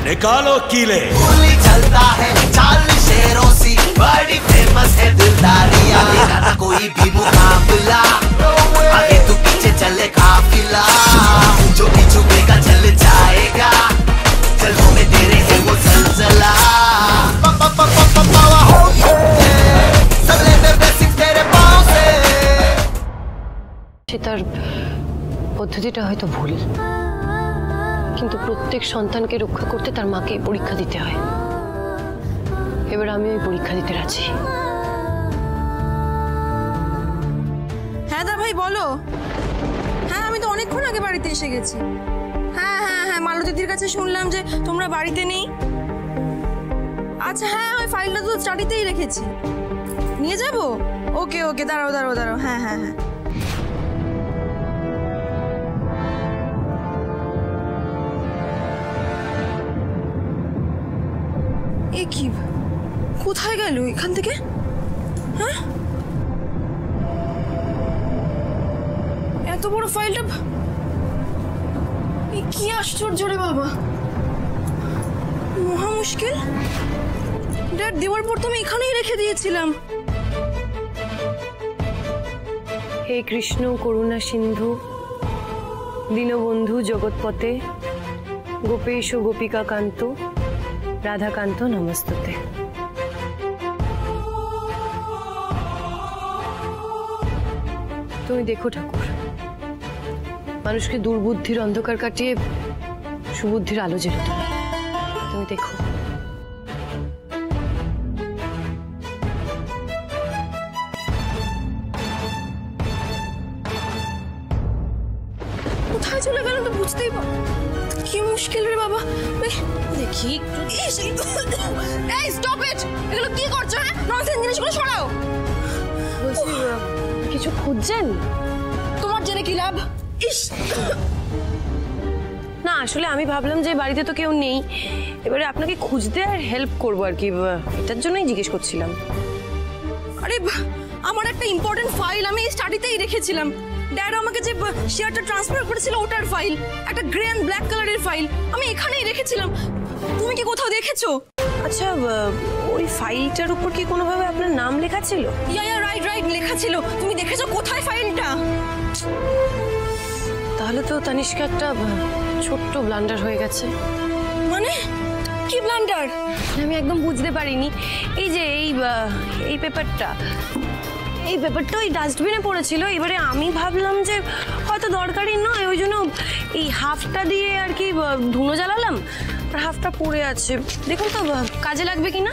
निकालो कीले। गोली चलता है चाल शेरों सी, बड़ी फेमस है दिलदारियां, ना कोई भी मुकाबला, आगे तू पीछे चले काफिला, जो भी झुकेगा चल जाएगा, चलो में तेरे है वो जलजला। सब लेते बेसिक तेरे पाँव से। সেটার পদ্ধতিটা হয়তো ভুল, কিন্তু প্রত্যেক সন্তানকে রক্ষা করতে তার মাকে পরীক্ষা দিতে হয়। এবার আমি ওই পরীক্ষা দিতে রাজি। হ্যাঁ দা ভাই বলো। হ্যাঁ আমি তো অনেকক্ষণ আগে বাড়িতে এসে গেছি। হ্যাঁ হ্যাঁ হ্যাঁ মালতীদির কাছে শুনলাম যে তোমরা বাড়িতে নেই। আচ্ছা হ্যাঁ ওই ফাইলটা তো স্টাডিতেই রেখেছি, নিয়ে যাবো। ওকে ওকে দাঁড়াও দাঁড়াও দাঁড়াও, হ্যাঁ হ্যাঁ হ্যাঁ। এ কি, কোথায় গেল এখান থেকে? হ্যাঁ এত বড় ফাইলটা, কি আশ্চর্য রে বাবা, মহা মুশকিল। ড্যাড দেওয়ার পর তো আমি এখানেই রেখে দিয়েছিলাম। হে কৃষ্ণ করুণা সিন্ধু দীনবন্ধু জগৎপতে গোপেশ গোপিকা কান্ত রাধাকান্ত নমস্তুতে। তুমি দেখো ঠাকুর, মানুষকে দুর্বুদ্ধির অন্ধকার কাটিয়ে সুবুদ্ধির আলো জ্বেলে তোলে। তুমি দেখো কোথায় চলে গেল তো বুঝতেই পার। কি মুশকিল রে বাবা, দেখি এই স্টপ ইট, এগুলো কি করছো? হ্যাঁ ননসেন্স জিনিসগুলো সরাও। বলছি কিছু খুঁজছেন? তোমার জেনে কি লাভ? ইস না আসলে আমি ভাবলাম যে বাড়িতে তো কেউ নেই, এবারে আপনাকে খুঁজতে আর হেল্প করবো আর কি, এটার জন্যই জিজ্ঞেস করছিলাম। আরে আমার একটা ইম্পর্টেন্ট ফাইল আমি স্টাডিতেই রেখেছিলাম। ড্যাড আমাকে যে শেয়ারটা ট্রান্সফার করেছিল ওটার ফাইল, একটা গ্রে অ্যান্ড ব্ল্যাক কালারের ফাইল আমি এখানেই রেখেছিলাম। তুমি কি কোথাও দেখেছো? আচ্ছা ওই ফাইলটার উপর কি কোনোভাবে আপনার নাম লেখা ছিল? ইয়া রাইট রাইট লেখা ছিল। তুমি দেখেছো কোথায় ফাইলটা? তাহলে তো তানিষ্কা একটা ছোট্ট ব্লান্ডার হয়ে গেছে। মানে কি ব্লান্ডার? আমি একদম বুঝতে পারিনি। এই যে এই পেপারটা ওই ডাস্টবিনে পড়েছিল, এবারে আমি ভাবলাম যে হয়তো দরকারি নয়, ওই জন্য এই হাফটা দিয়ে আর কি ধুনো জ্বালালাম, আর হাফটা পড়ে আছে। দেখুন তো কাজে লাগবে কিনা।